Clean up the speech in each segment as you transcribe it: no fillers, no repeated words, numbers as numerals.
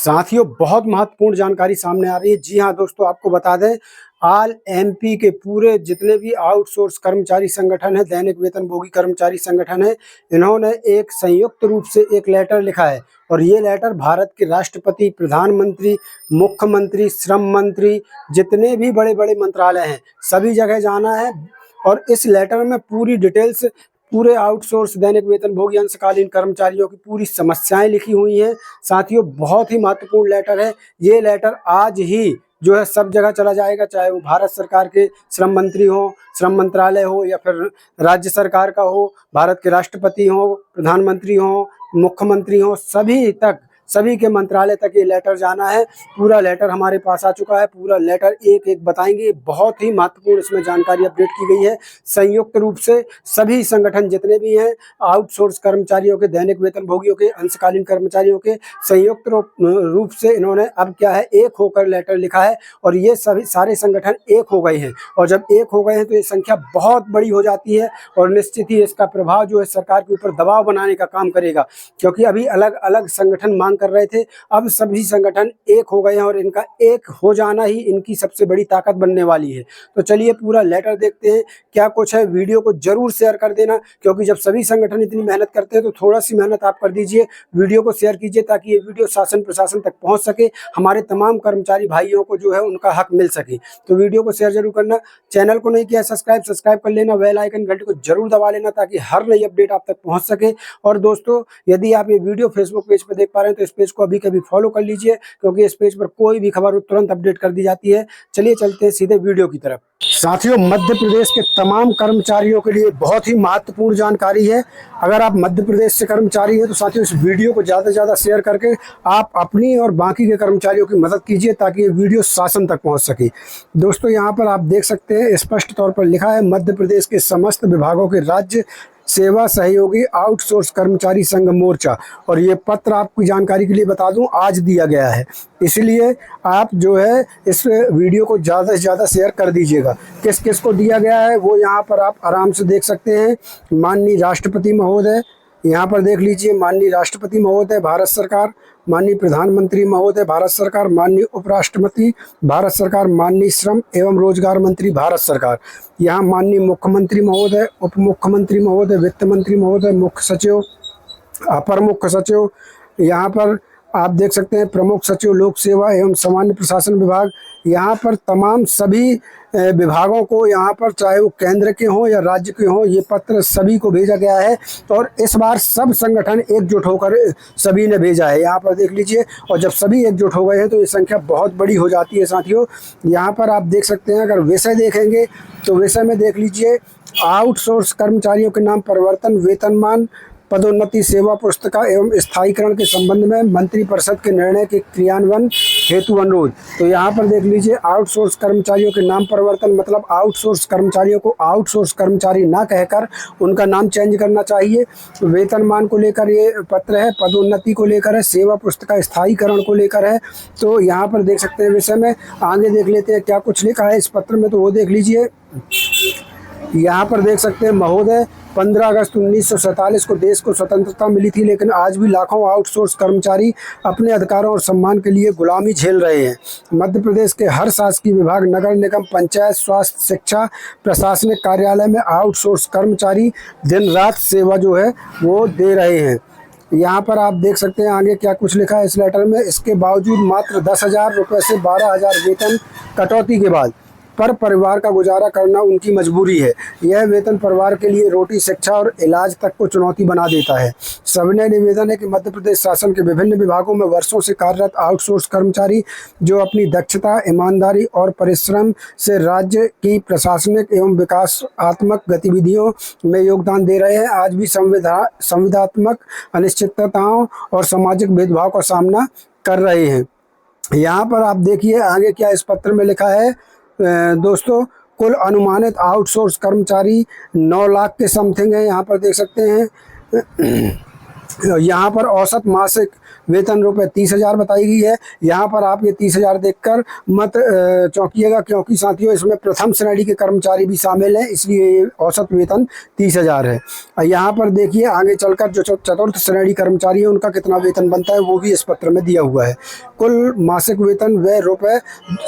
साथियों, बहुत महत्वपूर्ण जानकारी सामने आ रही है। जी हाँ दोस्तों, आपको बता दें, ऑल एमपी के पूरे जितने भी आउटसोर्स कर्मचारी संगठन है, दैनिक वेतनभोगी कर्मचारी संगठन है, इन्होंने एक संयुक्त रूप से एक लेटर लिखा है। और ये लेटर भारत के राष्ट्रपति, प्रधानमंत्री, मुख्यमंत्री, श्रम मंत्री, जितने भी बड़े बड़े मंत्रालय हैं, सभी जगह जाना है। और इस लेटर में पूरी डिटेल्स, पूरे आउटसोर्स दैनिक वेतनभोगी अंशकालीन कर्मचारियों की पूरी समस्याएं लिखी हुई हैं। साथियों, बहुत ही महत्वपूर्ण लेटर है। ये लेटर आज ही जो है सब जगह चला जाएगा, चाहे वो भारत सरकार के श्रम मंत्री हो, श्रम मंत्रालय हो, या फिर राज्य सरकार का हो, भारत के राष्ट्रपति हो, प्रधानमंत्री हो, मुख्यमंत्री हो, सभी के मंत्रालय तक ये लेटर जाना है। पूरा लेटर हमारे पास आ चुका है। पूरा लेटर एक एक बताएंगे। बहुत ही महत्वपूर्ण इसमें जानकारी अपडेट की गई है। संयुक्त रूप से सभी संगठन जितने भी हैं, आउटसोर्स कर्मचारियों के, दैनिक वेतनभोगियों के, अंशकालीन कर्मचारियों के, संयुक्त रूप से इन्होंने अब क्या है, एक होकर लेटर लिखा है। और ये सभी सारे संगठन एक हो गए हैं। और जब एक हो गए हैं तो ये संख्या बहुत बड़ी हो जाती है और निश्चित ही इसका प्रभाव जो है सरकार के ऊपर दबाव बनाने का काम करेगा। क्योंकि अभी अलग अलग संगठन मांग कर रहे थे, अब सभी संगठन एक हो गए हैं और इनका एक हो जाना ही इनकी सबसे बड़ी ताकत बनने वाली है। तो चलिए पूरा लेटर देखते हैं क्या कुछ है। वीडियो को जरूर शेयर कर देना, क्योंकि जब सभी संगठन इतनी मेहनत करते हैं तो थोड़ा सी मेहनत आप कर दीजिए, वीडियो को शेयर कीजिए, ताकि ये वीडियो शासन प्रशासन तक पहुंच सके, हमारे तमाम कर्मचारी भाइयों को जो है उनका हक मिल सके। तो वीडियो को शेयर जरूर करना। चैनल को नहीं किया सब्सक्राइब कर लेना, बेल आइकन घंटे को जरूर दबा लेना, ताकि हर नई अपडेट आप तक पहुंच सके। और दोस्तों, यदि आप ये वीडियो फेसबुक पेज पर देख पा रहे हैं तो इस पेज को अभी कभी फॉलो कर लीजिए, क्योंकि इस पेज पर कोई भी खबर तुरंत अपडेट कर दी जाती है। चलिए चलते हैं सीधे वीडियो की तरफ। साथियों, मध्य प्रदेश के तमाम कर्मचारियों के लिए बहुत ही महत्वपूर्ण जानकारी है। अगर आप मध्य प्रदेश से कर्मचारी हैं तो साथियों, इस वीडियो को ज़्यादा से ज़्यादा शेयर करके आप अपनी और बाकी के कर्मचारियों की मदद कीजिए, ताकि ये वीडियो शासन तक पहुंच सके। दोस्तों, यहाँ पर आप देख सकते हैं, स्पष्ट तौर पर लिखा है, मध्य प्रदेश के समस्त विभागों के राज्य सेवा सहयोगी आउटसोर्स कर्मचारी संघ मोर्चा। और ये पत्र आपकी जानकारी के लिए बता दूं, आज दिया गया है, इसलिए आप जो है इस वीडियो को ज़्यादा से ज़्यादा शेयर कर दीजिएगा। किस किस को दिया गया है वो यहाँ पर आप आराम से देख सकते हैं। माननीय राष्ट्रपति महोदय, यहाँ पर देख लीजिए, माननीय राष्ट्रपति महोदय भारत सरकार, माननीय प्रधानमंत्री महोदय भारत सरकार, माननीय उपराष्ट्रपति भारत सरकार, माननीय श्रम एवं रोजगार मंत्री भारत सरकार, यहाँ माननीय मुख्यमंत्री महोदय, उप मुख्यमंत्री महोदय, वित्त मंत्री महोदय, मुख्य सचिव, अपर मुख्य सचिव, यहाँ पर आप देख सकते हैं प्रमुख सचिव लोक सेवा एवं सामान्य प्रशासन विभाग। यहाँ पर तमाम सभी विभागों को, यहाँ पर चाहे वो केंद्र के हों या राज्य के हों, ये पत्र सभी को भेजा गया है। और इस बार सब संगठन एकजुट होकर सभी ने भेजा है, यहाँ पर देख लीजिए। और जब सभी एकजुट हो गए हैं तो ये संख्या बहुत बड़ी हो जाती है। साथियों, यहाँ पर आप देख सकते हैं, अगर विषय देखेंगे तो विषय में देख लीजिए, आउटसोर्स कर्मचारियों के नाम परिवर्तन, वेतनमान, पदोन्नति, सेवा पुस्तिका एवं स्थायीकरण के संबंध में मंत्रिपरिषद के निर्णय के क्रियान्वयन हेतु अनुरोध। तो यहाँ पर देख लीजिए, आउटसोर्स कर्मचारियों के नाम परिवर्तन, मतलब आउटसोर्स कर्मचारियों को आउटसोर्स कर्मचारी ना कहकर उनका नाम चेंज करना चाहिए। वेतनमान को लेकर ये पत्र है, पदोन्नति को लेकर है, सेवा पुस्तिका स्थायीकरण को लेकर है। तो यहाँ पर देख सकते हैं विषय में। आगे देख लेते हैं क्या कुछ लिखा है इस पत्र में, तो वो देख लीजिए। यहाँ पर देख सकते हैं, महोदय, 15 अगस्त 1947 को देश को स्वतंत्रता मिली थी, लेकिन आज भी लाखों आउटसोर्स कर्मचारी अपने अधिकारों और सम्मान के लिए गुलामी झेल रहे हैं। मध्य प्रदेश के हर शासकीय विभाग, नगर निगम, पंचायत, स्वास्थ्य, शिक्षा, प्रशासनिक कार्यालय में आउटसोर्स कर्मचारी दिन रात सेवा जो है वो दे रहे हैं। यहाँ पर आप देख सकते हैं आगे क्या कुछ लिखा है इस लेटर में। इसके बावजूद मात्र 10,000 रुपये से 12,000 वेतन कटौती के बाद पर परिवार का गुजारा करना उनकी मजबूरी है। यह वेतन परिवार के लिए रोटी, शिक्षा और इलाज तक को चुनौती बना देता है। सविनय निवेदन है कि मध्य प्रदेश शासन के विभिन्न विभागों में वर्षों से कार्यरत आउटसोर्स कर्मचारी जो अपनी दक्षता, ईमानदारी और परिश्रम से राज्य की प्रशासनिक एवं विकासात्मक गतिविधियों में योगदान दे रहे हैं, आज भी संविदात्मक अनिश्चितताओं और सामाजिक भेदभाव का सामना कर रहे हैं। यहाँ पर आप देखिए आगे क्या इस पत्र में लिखा है। दोस्तों, कुल अनुमानित आउटसोर्स कर्मचारी 9 लाख के समथिंग है, यहाँ पर देख सकते हैं। यहाँ पर औसत मासिक वेतन रुपये 30,000 बताई गई है। यहाँ पर आप ये 30,000 देखकर मत चौंकिएगा, क्योंकि साथियों इसमें प्रथम श्रेणी के कर्मचारी भी शामिल हैं, इसलिए औसत वेतन 30,000 है। यहाँ पर देखिए आगे चलकर जो चतुर्थ श्रेणी कर्मचारी है उनका कितना वेतन बनता है वो भी इस पत्र में दिया हुआ है। कुल मासिक वेतन व्यय रुपये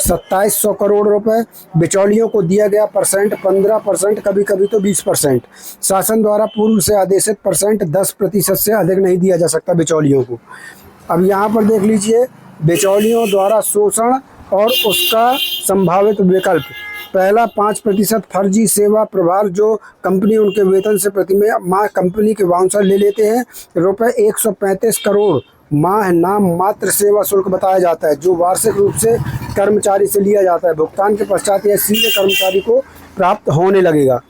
2700 करोड़ रुपए। बिचौलियों को दिया गया परसेंट 15%, कभी कभी तो 20%। शासन द्वारा पूर्व से आदेशित परसेंट 10% से अधिक नहीं दिया जा सकता बिचौलियों को। अब यहाँ पर देख लीजिए बिचौलियों द्वारा शोषण और उसका संभावित विकल्प। पहला 5% फर्जी सेवा प्रभार, जो कंपनी उनके वेतन से प्रति माह कंपनी के बाउंसर ले लेते हैं। रुपये 135 करोड़ माह नाम मात्र सेवा शुल्क बताया जाता है, जो वार्षिक रूप से कर्मचारी से लिया जाता है। भुगतान के पश्चात यह सीधे कर्मचारी को प्राप्त होने लगेगा।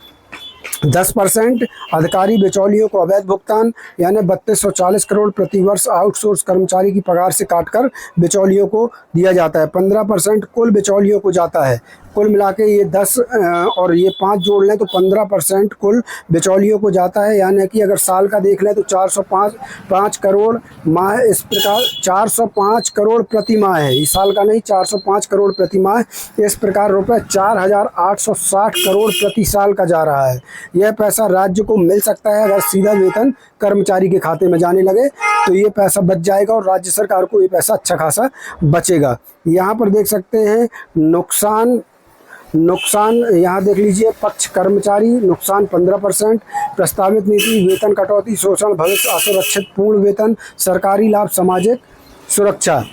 10% अधिकारी बिचौलियों को अवैध भुगतान यानी 3240 करोड़ प्रति वर्ष आउटसोर्स कर्मचारी की पगार से काटकर बिचौलियों को दिया जाता है। 15% कुल बिचौलियों को जाता है। कुल मिला के ये 10 और ये 5 जोड़ लें तो 15% कुल बिचौलियों को जाता है। यानी कि अगर साल का देख लें तो 405 करोड़ माह, इस प्रकार 405 करोड़ प्रति माह है। इस साल का नहीं, 405 करोड़ प्रति माह। इस प्रकार रुपये 4860 करोड़ प्रति साल का जा रहा है। यह पैसा राज्य को मिल सकता है अगर सीधा वेतन कर्मचारी के खाते में जाने लगे तो ये पैसा बच जाएगा और राज्य सरकार को ये पैसा अच्छा खासा बचेगा। यहाँ पर देख सकते हैं नुकसान यहाँ देख लीजिए। पक्ष कर्मचारी नुकसान 15%। प्रस्तावित नीति वेतन कटौती, शोषण, भविष्य असुरक्षित, पूर्ण वेतन, सरकारी लाभ, सामाजिक सुरक्षा।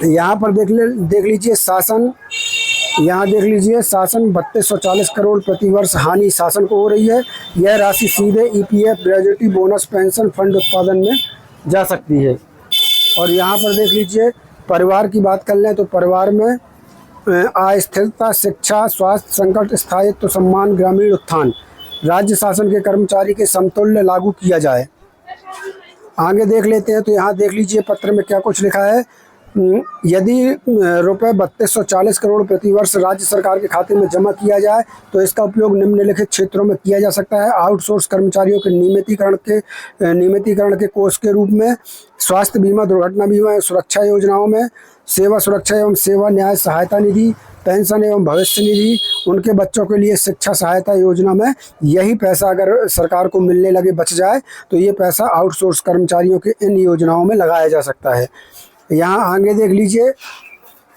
यहाँ पर देख लीजिए शासन। यहाँ देख लीजिए शासन 3240 करोड़ प्रति वर्ष हानि शासन को हो रही है। यह राशि सीधे EPF, gratuity, bonus, pension fund उत्पादन में जा सकती है। और यहाँ पर देख लीजिए परिवार की बात कर लें तो परिवार में अस्थिरता, शिक्षा, स्वास्थ्य, संकट, स्थायित्व, सम्मान, ग्रामीण उत्थान। राज्य शासन के कर्मचारी के समतुल्य लागू किया जाए। आगे देख लेते हैं तो यहाँ देख लीजिए पत्र में क्या कुछ लिखा है। यदि रुपये 3240 करोड़ प्रति वर्ष राज्य सरकार के खाते में जमा किया जाए तो इसका उपयोग निम्नलिखित क्षेत्रों में किया जा सकता है। आउटसोर्स कर्मचारियों के नियमितीकरण के कोष के रूप में, स्वास्थ्य बीमा, दुर्घटना बीमा, सुरक्षा योजनाओं में, सेवा सुरक्षा एवं सेवा न्याय सहायता निधि, पेंशन एवं भविष्य निधि, उनके बच्चों के लिए शिक्षा सहायता योजना में। यही पैसा अगर सरकार को मिलने लगे, बच जाए, तो ये पैसा आउटसोर्स कर्मचारियों के इन योजनाओं में लगाया जा सकता है। यहाँ आगे देख लीजिए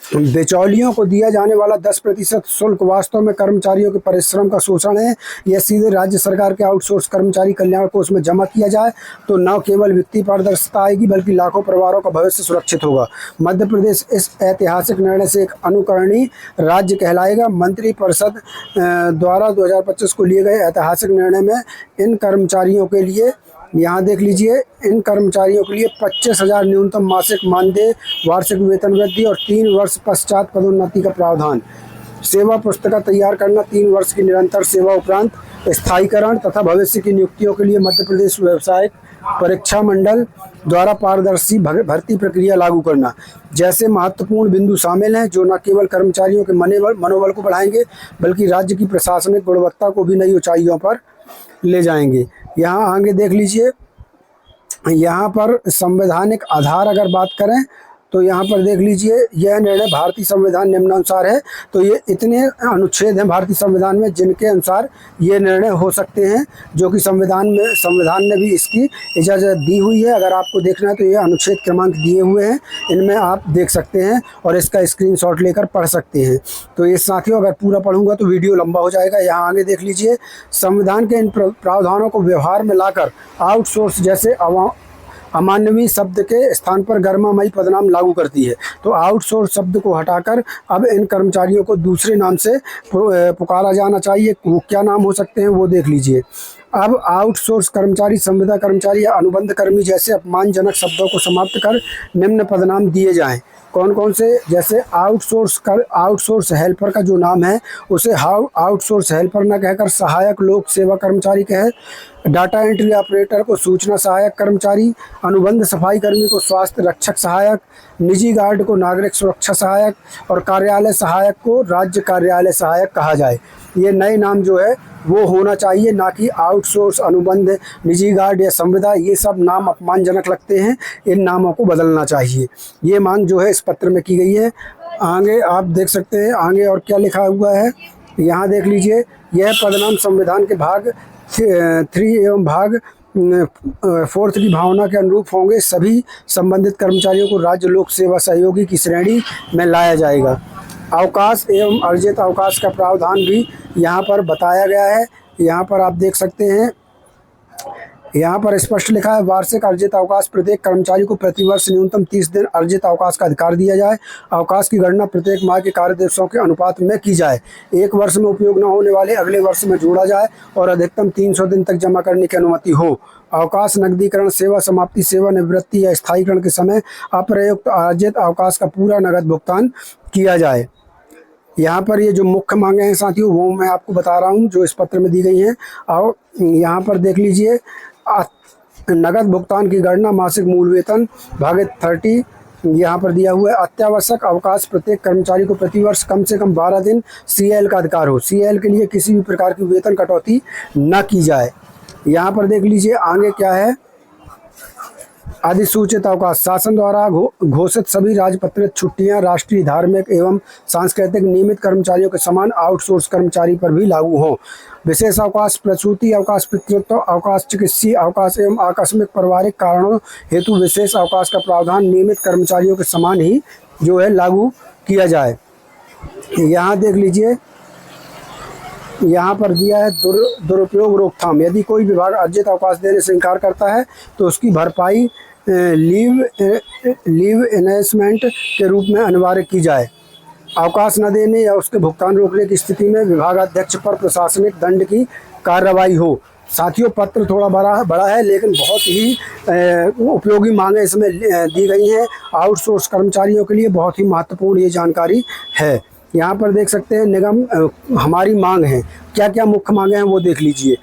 बिचौलियों को दिया जाने वाला 10% शुल्क वास्तव में कर्मचारियों के परिश्रम का शोषण है। यह सीधे राज्य सरकार के आउटसोर्स कर्मचारी कल्याण कोष में जमा किया जाए तो न केवल वित्तीय पारदर्शिता आएगी बल्कि लाखों परिवारों का भविष्य सुरक्षित होगा। मध्य प्रदेश इस ऐतिहासिक निर्णय से एक अनुकरणीय राज्य कहलाएगा। मंत्रिपरिषद द्वारा 2025 को लिए गए ऐतिहासिक निर्णय में इन कर्मचारियों के लिए, यहाँ देख लीजिए, इन कर्मचारियों के लिए 25,000 न्यूनतम मासिक मानदेय, वार्षिक वेतन वृद्धि और 3 वर्ष पश्चात पदोन्नति का प्रावधान। सेवा पुस्तिका तैयार करना, 3 वर्ष की निरंतर सेवा उपरांत स्थायीकरण तथा भविष्य की नियुक्तियों के लिए मध्य प्रदेश व्यावसायिक परीक्षा मंडल द्वारा पारदर्शी भर्ती प्रक्रिया लागू करना जैसे महत्वपूर्ण बिंदु शामिल हैं, जो न केवल कर्मचारियों के मनोबल को बढ़ाएंगे बल्कि राज्य की प्रशासनिक गुणवत्ता को भी नई ऊंचाइयों पर ले जाएंगे। यहाँ आगे देख लीजिए, यहाँ पर संवैधानिक आधार अगर बात करें तो यहाँ पर देख लीजिए यह निर्णय भारतीय संविधान निम्नानुसार है। तो ये इतने अनुच्छेद हैं भारतीय संविधान में जिनके अनुसार ये निर्णय हो सकते हैं, जो कि संविधान ने भी इसकी इजाज़त दी हुई है। अगर आपको देखना है तो ये अनुच्छेद क्रमांक दिए हुए हैं, इनमें आप देख सकते हैं और इसका स्क्रीनशॉट लेकर पढ़ सकते हैं। तो ये साथियों अगर पूरा पढ़ूंगा तो वीडियो लंबा हो जाएगा। यहाँ आगे देख लीजिए, संविधान के इन प्रावधानों को व्यवहार में लाकर आउटसोर्स जैसे अमानवीय शब्द के स्थान पर गरिमामयी पदनाम लागू करती है। तो आउटसोर्स शब्द को हटाकर अब इन कर्मचारियों को दूसरे नाम से पुकारा जाना चाहिए। वो क्या नाम हो सकते हैं वो देख लीजिए। अब आउटसोर्स कर्मचारी, संविदा कर्मचारी या अनुबंध कर्मी जैसे अपमानजनक शब्दों को समाप्त कर निम्न पदनाम दिए जाएं। कौन कौन से? जैसे आउटसोर्स हेल्पर का जो नाम है उसे आउटसोर्स हेल्पर न कहकर सहायक लोक सेवा कर्मचारी कहे। डाटा एंट्री ऑपरेटर को सूचना सहायक कर्मचारी, अनुबंध सफाई कर्मी को स्वास्थ्य रक्षक सहायक, निजी गार्ड को नागरिक सुरक्षा सहायक और कार्यालय सहायक को राज्य कार्यालय सहायक कहा जाए। ये नए नाम जो है वो होना चाहिए, ना कि आउटसोर्स, अनुबंध, निजी गार्ड या संविदा। ये सब नाम अपमानजनक लगते हैं, इन नामों को बदलना चाहिए। ये मांग जो है इस पत्र में की गई है। आगे आप देख सकते हैं आगे और क्या लिखा हुआ है। यहाँ देख लीजिए, यह पदनाम संविधान के भाग 3 एवं भाग फोर्थ की भावना के अनुरूप होंगे। सभी संबंधित कर्मचारियों को राज्य लोक सेवा सहयोगी की श्रेणी में लाया जाएगा। अवकाश एवं अर्जित अवकाश का प्रावधान भी यहाँ पर बताया गया है। यहाँ पर आप देख सकते हैं, यहाँ पर स्पष्ट लिखा है, वार्षिक अर्जित अवकाश प्रत्येक कर्मचारी को प्रतिवर्ष न्यूनतम 30 दिन अर्जित अवकाश का अधिकार दिया जाए। अवकाश की गणना प्रत्येक माह के कार्य दिवसों के अनुपात में की जाए। एक वर्ष में उपयोग न होने वाले अगले वर्ष में जोड़ा जाए और अधिकतम 300 दिन तक जमा करने की अनुमति हो। अवकाश नकदीकरण, सेवा समाप्ति, सेवा निवृत्ति या स्थायीकरण के समय अप्रयुक्त अर्जित अवकाश का पूरा नकद भुगतान किया जाए। यहाँ पर ये जो मुख्य मांगे हैं साथियों, वो मैं आपको बता रहा हूँ जो इस पत्र में दी गई हैं। और यहाँ पर देख लीजिए, नगद भुगतान की गणना मासिक मूल वेतन भागित 30 यहाँ पर दिया हुआ है। अत्यावश्यक अवकाश प्रत्येक कर्मचारी को प्रतिवर्ष कम से कम 12 दिन CL का अधिकार हो। CL के लिए किसी भी प्रकार की वेतन कटौती न की जाए। यहाँ पर देख लीजिए आगे क्या है, अधिसूचित अवकाश, शासन द्वारा घोषित सभी राजपत्रित छुट्टियां राष्ट्रीय, धार्मिक एवं सांस्कृतिक नियमित कर्मचारियों के समान आउटसोर्स कर्मचारी पर भी लागू हों। विशेष अवकाश, प्रसूति अवकाश, पितृत्व अवकाश, चिकित्सीय अवकाश एवं आकस्मिक पारिवारिक कारणों हेतु विशेष अवकाश का प्रावधान नियमित कर्मचारियों के समान ही जो है लागू किया जाए। यहाँ देख लीजिए, यहाँ पर दिया है दुरुपयोग रोकथाम। यदि कोई विभाग अर्जित अवकाश देने से इनकार करता है तो उसकी भरपाई लीव एनहेंसमेंट के रूप में अनिवार्य की जाए। अवकाश न देने या उसके भुगतान रोकने की स्थिति में विभागाध्यक्ष पर प्रशासनिक दंड की कार्रवाई हो। साथियों, पत्र थोड़ा बड़ा है लेकिन बहुत ही उपयोगी मांगे इसमें दी गई हैं। आउटसोर्स कर्मचारियों के लिए बहुत ही महत्वपूर्ण ये जानकारी है। यहाँ पर देख सकते हैं निगम हमारी मांग है, क्या क्या मुख्य मांगे हैं वो देख लीजिए।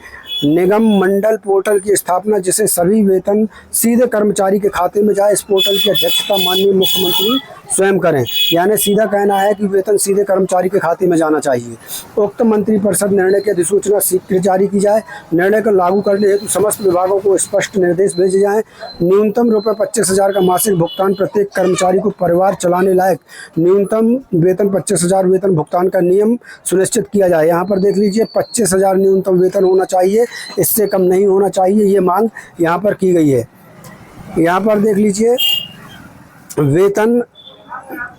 निगम मंडल पोर्टल की स्थापना, जिससे सभी वेतन सीधे कर्मचारी के खाते में जाए। इस पोर्टल की अध्यक्षता माननीय मुख्यमंत्री स्वयं करें, यानी सीधा कहना है कि वेतन सीधे कर्मचारी के खाते में जाना चाहिए। उक्त मंत्रिपरिषद निर्णय की अधिसूचना शीघ्र जारी की जाए। निर्णय को लागू करने हेतु समस्त विभागों को स्पष्ट निर्देश भेजे जाएं। न्यूनतम ₹25,000 का मासिक भुगतान प्रत्येक कर्मचारी को परिवार चलाने लायक न्यूनतम वेतन 25,000 वेतन भुगतान का नियम सुनिश्चित किया जाए। यहाँ पर देख लीजिए 25,000 न्यूनतम वेतन होना चाहिए, इससे कम नहीं होना चाहिए, ये मांग यहाँ पर की गई है। यहाँ पर देख लीजिए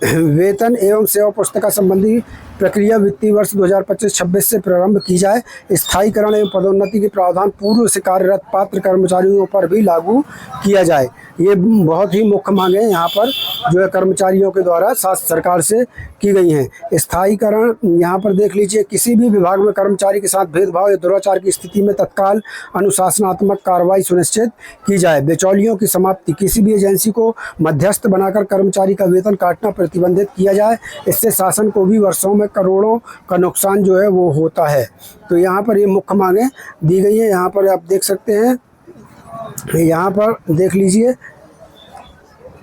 वेतन एवं सेवा पुस्तिका संबंधी प्रक्रिया वित्तीय वर्ष 2025-26 से प्रारंभ की जाए। स्थायीकरण एवं पदोन्नति के प्रावधान पूर्व से कार्यरत पात्र कर्मचारियों पर भी लागू किया जाए। ये बहुत ही मुख्य मांगे यहाँ पर जो है कर्मचारियों के द्वारा सरकार से की गई हैं। स्थायीकरण, यहाँ पर देख लीजिए, किसी भी विभाग में कर्मचारी के साथ भेदभाव या दुराचार की स्थिति में तत्काल अनुशासनात्मक कार्रवाई सुनिश्चित की जाए। बिचौलियों की समाप्ति, किसी भी एजेंसी को मध्यस्थ बनाकर कर्मचारी का वेतन काटना प्रतिबंधित किया जाए। इससे शासन को भी वर्षों में करोड़ों का नुकसान जो है वो होता है। तो यहाँ पर ये मुख्य मांगे दी गई है। यहाँ पर आप देख सकते हैं, यहाँ पर देख लीजिए,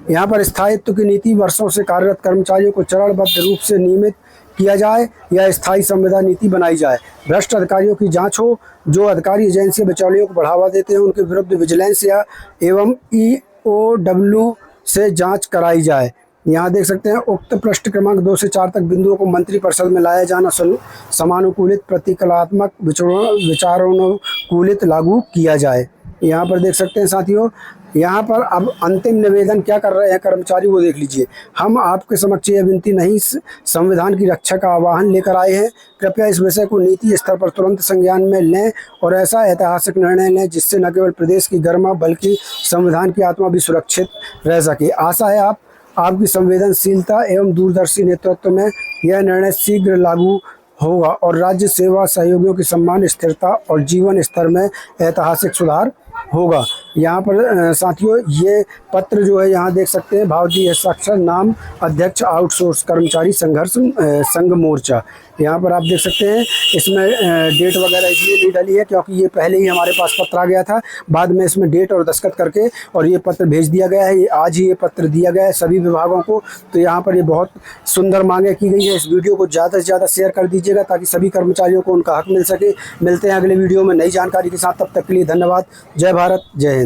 यहाँ पर स्थायित्व की नीति, वर्षों से कार्यरत कर्मचारियों को चरणबद्ध रूप से नियमित किया जाए या स्थायी संविदा नीति बनाई जाए। भ्रष्ट अधिकारियों की जांच हो। जो अधिकारी एजेंसी बिचौलियों को बढ़ावा देते हैं उनके विरुद्ध विजिलेंस या एवं EOW से जांच कराई जाए। यहाँ देख सकते हैं उक्त पृष्ठ क्रमांक 2 से 4 तक बिंदुओं को मंत्रिपरिषद में लाया जाना समानुकूलित, प्रतिकूलात्मक, विचारानुकूलित लागू किया जाए। यहाँ पर देख सकते हैं साथियों, यहाँ पर अब अंतिम निवेदन क्या कर रहे हैं कर्मचारी वो देख लीजिए। हम आपके समक्ष यह विनती नहीं, संविधान की रक्षा का आह्वान लेकर आए हैं। कृपया इस विषय को नीति स्तर पर तुरंत संज्ञान में लें और ऐसा ऐतिहासिक निर्णय लें जिससे न केवल प्रदेश की गरिमा बल्कि संविधान की आत्मा भी सुरक्षित रह सके। आशा है आपकी संवेदनशीलता एवं दूरदर्शी नेतृत्व में यह निर्णय शीघ्र लागू होगा और राज्य सेवा सहयोगियों की सम्मान, स्थिरता और जीवन स्तर में ऐतिहासिक सुधार होगा। यहाँ पर साथियों ये पत्र जो है यहाँ देख सकते हैं, भावजी हस्ताक्षर, नाम अध्यक्ष आउटसोर्स कर्मचारी संघर्ष संघ मोर्चा। यहाँ पर आप देख सकते हैं, इसमें डेट वगैरह इसलिए नहीं डाली है क्योंकि ये पहले ही हमारे पास पत्र आ गया था। बाद में इसमें डेट और दस्तखत करके और ये पत्र भेज दिया गया है। ये आज ही ये पत्र दिया गया है सभी विभागों को। तो यहाँ पर ये बहुत सुंदर मांगे की गई है। इस वीडियो को ज़्यादा से ज़्यादा शेयर कर दीजिएगा ताकि सभी कर्मचारियों को उनका हक मिल सके। मिलते हैं अगले वीडियो में नई जानकारी के साथ, तब तक के लिए धन्यवाद। जय भारत, जय हिंद।